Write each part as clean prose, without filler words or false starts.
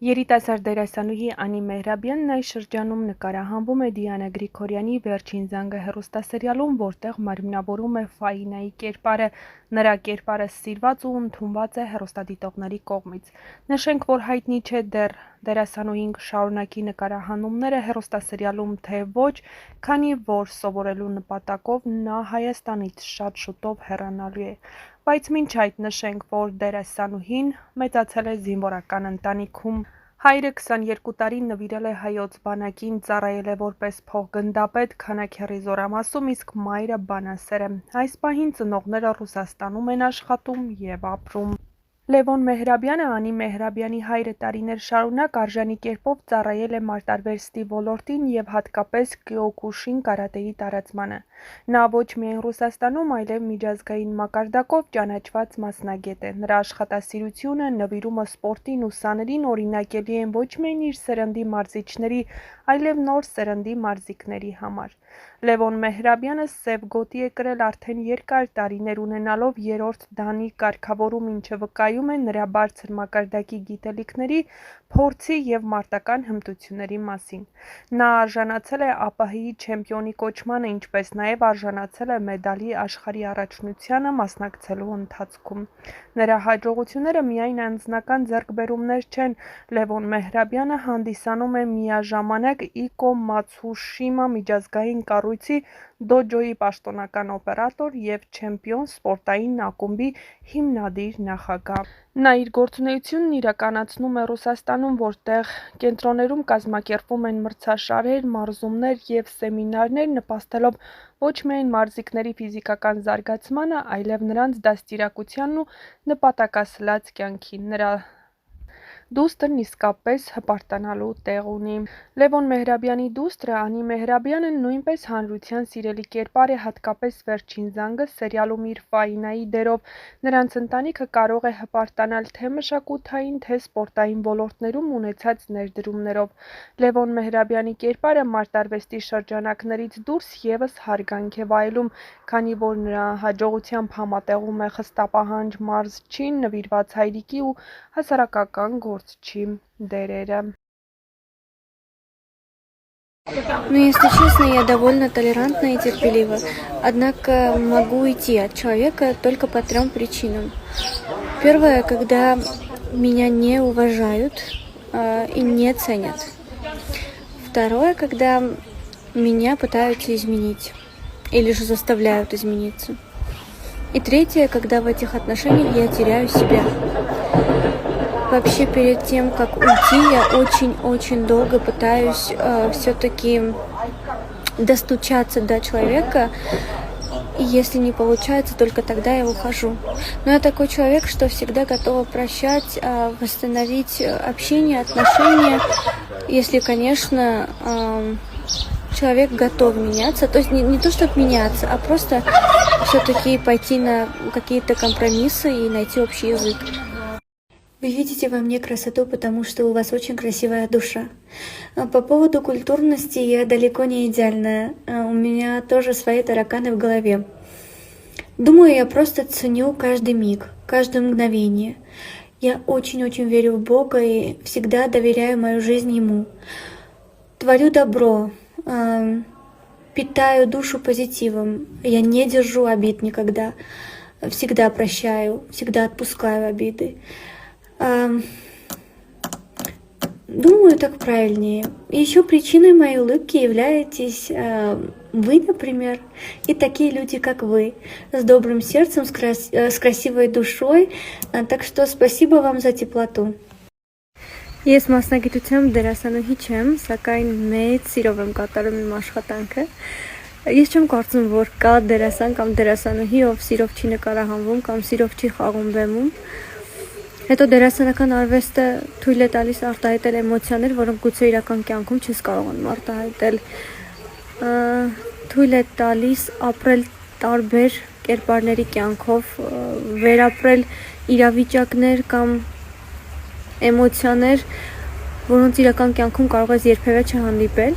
Երիտասարդ դերասանուհի Անի Մեհրաբյանն այս շրջանում նկարահանվում է Դիանա Գրիգորյանի «Վերջին զանգը» հեռուստասերիալում, որտեղ մարմնավորում է Ֆաինայի կերպարը։ Նրա կերպարը սիրված ու ընդունված է հեռուստադիտողների կողմից։ Նշենք, որ հայտնի չէ դեռ դերասանուհին կշարունակի նկարահանումները հեռուստասերիալում, թե ոչ, քանի որ սովորելու նպատակով նա Հայաստանից շատ շուտով հեռանալու է։ Բայց մինչ այդ նշենք, որ դերասանուհին մեծացել է զինվորական ընտանիքում։ Հայրը 22 տարի նվիրել է հայոց բանակին, ծառայել է որպես փոխգնդապետ Քանաքեռի զորամասում, իսկ մայրը բանասեր է։ Այս պահին ծնողները Ռուսաստանում են աշխատում և ապրում։ Լևոն Մեհրաբյանը, Անի Մեհրաբյանի հայրը, տարիներ շարունակ արժանի կերպով ծառայել է մարտարվեստի ոլորտին և հատկապես Կիոկուշին կարատեի տարածմանը։ Նա ոչ միայն Ռուսաստանում, այլև միջազգային մակարդակով ճանաչված մասնագետ է։ Նրա աշխատասիրությունը, նվիրումը սպորտին ու սաներին օրինակելի են ոչ միայն իր սերնդի մարզիչների, այլև նոր սերնդի մարզիկների համար։ Լևոն Մեհրաբյանը սև գոտի է կրել արդեն երկար տարիներ, ունենալով 3-րդ դանի կարգավորում, ինչը վկայում է նրա բարձր մակարդակի գիտելիքների, փորձի և մարտական հմտությունների մասին։ Նա արժանացել է ԱՊՀ-ի չեմպիոնի կոչմանը, ինչպես նաև արժանացել է մեդալի աշխարհի առաջնությանը մասնակցելու ընթացքում։ Նրա հաջողությունները միայն անձնական ձեռքբերումներ չեն։ Լևոն Մեհրաբյանը հանդիսանում է միաժամանակ Իկո Մացուշիմա միջազգային կառույցի դոջոյի պաշտոնական օպերատոր և չեմպիոն սպորտային ակումբի հիմնադիր նախագահ։ Նա իր գործունեությունն իրականացնում է Ռուսաստանում, որտեղ կենտրոններում կազմակերպվում են մրցաշարեր, մարզումներ և սեմինարներ, նպաստելով ոչ միայն մարզիկների ֆիզիկական զարգացմանը, այլև նրանց դաստիարակությանն ու նպատակասլաց կյանքին։ Նրա դուստրն իսկապես հպարտանալու տեղ ունի։ Լևոն Մեհրաբյանի դուստրը Անի Մեհրաբյանը նույնպես հանրության սիրելի կերպար է, հատկապես «Վերջին զանգը» սերիալում իր Ֆաինայի դերով։ Նրանց ընտանիքը կարող է հպարտանալ թե մշակութային, թե սպորտային ոլորտներում ունեցած ներդրումներով։ Լևոն Մեհրաբյանի կերպարը մարտարվեստի շրջանակներից դուրս ևս հարգանք է վայելում, քանի որ նրա հաջողությամբ համատեղում է խստապահանջ մարզչի, նվիրված հայրիկի ու հասարակական գործչի դերերը։ Ну, если честно, я довольно толерантна и терпелива. Однако могу уйти от человека только по 3 причинам. Первое, когда меня не уважают и не ценят. Второе, когда меня пытаются изменить или же заставляют измениться. И третье, когда в этих отношениях я теряю себя. Вообще, перед тем, как уйти, я очень-очень долго пытаюсь все-таки достучаться до человека. И если не получается, только тогда я ухожу. Но я такой человек, что всегда готова прощать, восстановить общение, отношения, если, конечно, человек готов меняться. То есть не то, чтобы меняться, а просто все-таки пойти на какие-то компромиссы и найти общий язык. Вы видите во мне красоту, потому что у вас очень красивая душа. По поводу культурности я далеко не идеальная. У меня тоже свои тараканы в голове. Думаю, я просто ценю каждый миг, каждое мгновение. Я очень-очень верю в Бога и всегда доверяю мою жизнь Ему. Творю добро, питаю душу позитивом. Я не держу обид никогда. Всегда прощаю, всегда отпускаю обиды. Думаю, так правильнее. Еще причиной моей улыбки являетесь вы, например, и такие люди, как вы, с добрым сердцем, с красивой душой. Так что спасибо вам за теплоту. Ես մասնագիտությամբ դերասանուհի չեմ, սակայն մեծ սիրով եմ կատարում իմ աշխատանքը։ Ես չեմ կարծում, որ կա դերասան կամ դերասանուհի, ով սիրով չի նկարահանվում կամ սիրով չի խաղում բեմում։ Հետո դերասանական արվեստը թույլ է տալիս արտահայտել էմոցիաներ, որոնք գուցե իրական կյանքում չես կարողանում արտահայտել։ Թույլ է տալիս ապրել տարբեր կերպարների կյանքով, վերապրել իրավիճակներ կամ էմոցիաներ, որոնց իրական կյանքում կարող ես երբևէ չհանդիպել,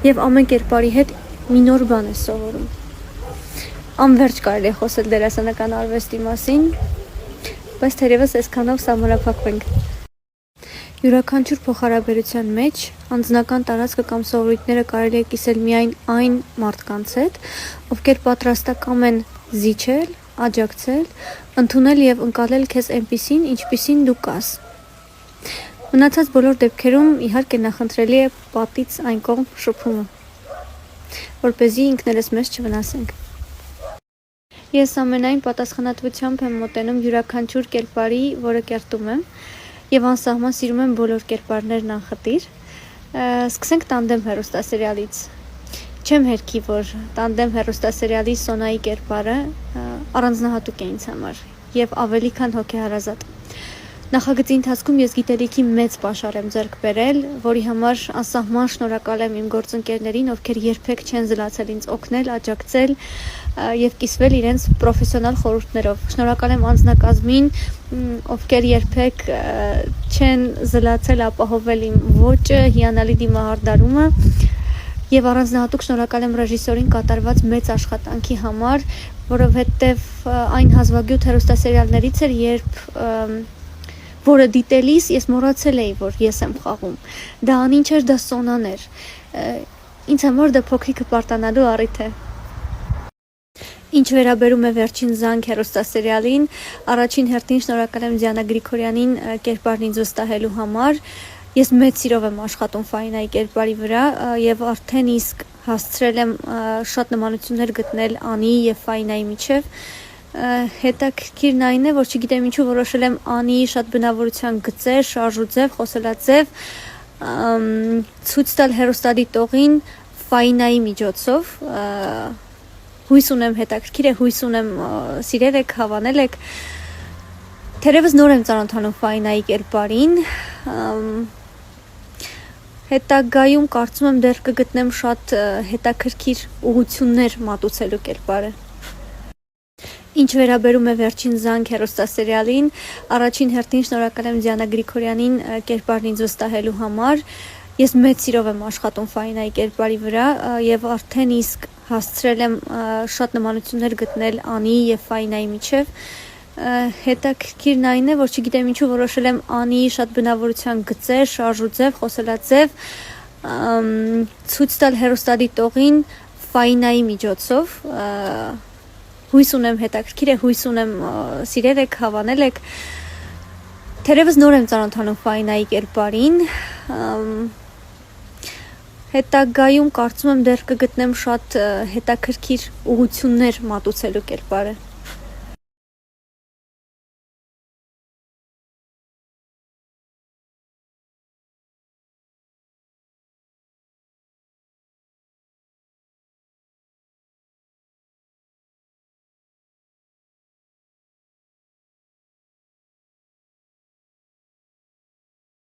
եւ ամեն կերպարի հետ մի նոր բան ես սովորում։ Անverջ կարելի է խոսել դերասանական արվեստի մասին, բայց թերևս այսքանով սահմանափակվենք։ յուրաքանչյուր փոխհարաբերության մեջ անձնական տարածքը կամ սովորույթները կարելի է կիսել միայն այն մարդկանց հետ, ովքեր պատրաստակամ են զիջել, աջակցել, ընդունել եւ ընկալել քեզ այնպիսին, ինչպիսին դու կաս։ Մնացած բոլոր դեպքերում իհարկե նախընտրելի է պատից այն կողմ շփումը, որպեսզի ինքներս մեզ չվնասենք։ Ես ամենայն պատասխանատվությամբ եմ մոտենում յուրաքանչյուր կերպարի, որը կերտում եմ, եւ անսահման սիրում եմ բոլոր կերպարներն անխտիր։ Սկսենք տանդեմ հեռուստասերիալից։ Չեմ հերքի, որ տանդեմ հեռուստասերիալի Սոնայի կերպարը առանձնահատուկ է ինձ համար եւ ավելի քան հոգեհարազատ։ Նախագծի ընթացքում ես գիտելիքի մեծ պաշար եմ ձեռք բերել, որի համար անսահման շնորհակալ եմ իմ գործընկերներին, ովքեր երբեք չեն զլացել ինձ օգնել, աջակցել եւ կիսվել իրենց պրոֆեսիոնալ խորհուրդներով։ Շնորհակալ եմ անձնակազմին, ովքեր երբեք չեն զլացել ապահովել իմ ոճը, հիանալի դիմահարդարումը։ Եվ առանձնահատուկ շնորհակալ եմ ռեժիսորին կատարված մեծ աշխատանքի համար, որովհետև այն հազվագյուտ հեռուստասերիալներից էր, որը դիտելիս ես մոռացել էի, որ ես եմ խաղում։ Դա անինչ էր, դա Սոնան էր։ Ինձ համար դա փոքրիկը պարտանալու առիթ է։ Ինչ վերաբերում է Վերջին զանգ հեռուստասերիալին, առաջին հերթին շնորհակալ եմ Դիանա Գրիգորյանին կերպարն ինձ վստահելու համար։ Ես մեծ սիրով եմ աշխատում Ֆայնայի կերպարի վրա եւ արդեն իսկ հասցրել եմ շատ նմանություններ գտնել Անի եւ Ֆայնայի միջեւ։ Հետաքրքիրն այն է, որ չգիտեմ ինչու որոշել եմ Անի շատ բնավորության գծեր, շարժուձև, խոսելաձև ցույց տալ հեռուստադիտողին Ֆայնայի միջոցով։ Հույս ունեմ հետաքրքիր է, հույս ունեմ սիրել եք, հավանել եք։ Թերևս նոր եմ ծանոթանում Ֆայնայի կերպարին։ Հետագայում կարծում եմ դեռ կգտնեմ շատ հետաքրքիր ուղղություններ մատուցելու կերպարը։ Ինչ վերաբերում է Վերջին զանգ հեռուստասերիալին, առաջին հերթին շնորհակալ եմ Դիանա Գրիգորյանին կերպարն ինձ վստահելու համար։ Ես մեծ սիրով եմ աշխատում Ֆայնայի կերպարի վրա եւ արդեն իսկ հասցրել եմ շատ նմանություններ գտնել Անի եւ Ֆայնայի միջեւ։ Հետաքրքիրն այն է, որ չգիտեմ ինչու որոշել եմ Անի շատ բնավորության գծեր, շարժուձև, խոսելաձև ցույց տալ հեռուստադիտողին Ֆայնայի միջոցով։ Հույս ունեմ հետաքրքիր է, հույս ունեմ սիրել եք, հավանել եք։ Թերևս նոր եմ ծանոթանում Ֆայնայի կերպարին։ Հետագայում կարծում եմ դեռ կգտնեմ շատ հետաքրքիր ուղղություններ մատուցելու կերպարը։